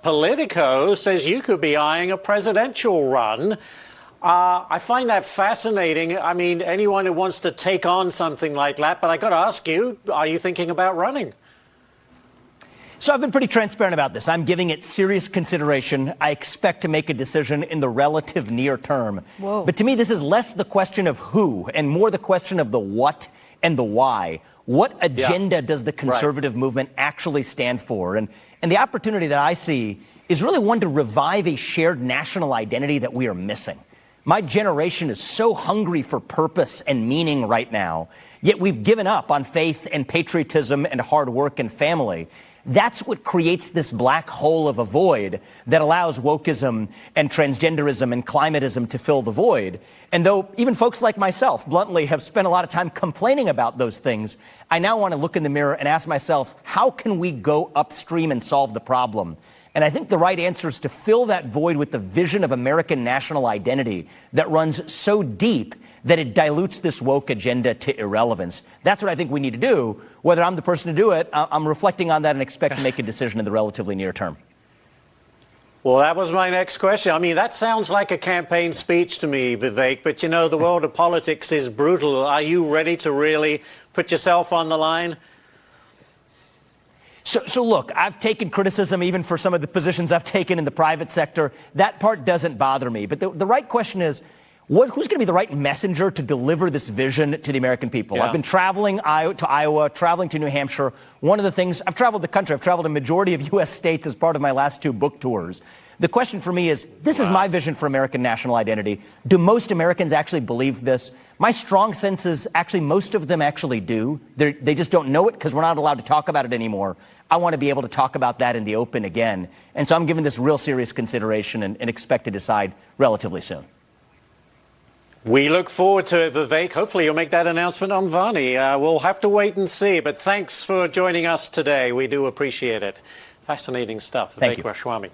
Politico says you could be eyeing a presidential run. I find that fascinating. I mean, anyone who wants to take on something like that, but I got to ask you, are you thinking about running? So I've been pretty transparent about this. I'm giving it serious consideration. I expect to make a decision in the relative near term. Whoa. But to me, this is less the question of who and more the question of the what and the why. What agenda does the conservative movement actually stand for? And the opportunity that I see is really one to revive a shared national identity that we are missing. My generation is so hungry for purpose and meaning right now, yet we've given up on faith and patriotism and hard work and family. That's what creates this black hole of a void that allows wokeism and transgenderism and climateism to fill the void. And though even folks like myself, bluntly, have spent a lot of time complaining about those things, I now want to look in the mirror and ask myself, how can we go upstream and solve the problem? And I think the right answer is to fill that void with the vision of American national identity that runs so deep that it dilutes this woke agenda to irrelevance. That's what I think we need to do. Whether I'm the person to do it, I'm reflecting on that and expect to make a decision in the relatively near term. Well, that was my next question. I mean, that sounds like a campaign speech to me, Vivek, but you know, the world of politics is brutal. Are you ready to really put yourself on the line? So look, I've taken criticism even for some of the positions I've taken in the private sector. That part doesn't bother me. But the right question is, who's going to be the right messenger to deliver this vision to the American people? I've been traveling to Iowa, traveling to New Hampshire. One of the things, I've traveled the country. I've traveled a majority of U.S. states as part of my last 2 book tours. The question for me is, this is my vision for American national identity. Do most Americans actually believe this? My strong sense is actually most of them actually do. They just don't know it because we're not allowed to talk about it anymore. I want to be able to talk about that in the open again. And so I'm giving this real serious consideration and expect to decide relatively soon. We look forward to it, Vivek. Hopefully you'll make that announcement on Varney. We'll have to wait and see. But thanks for joining us today. We do appreciate it. Fascinating stuff. Thank Vivek you. Ramaswamy.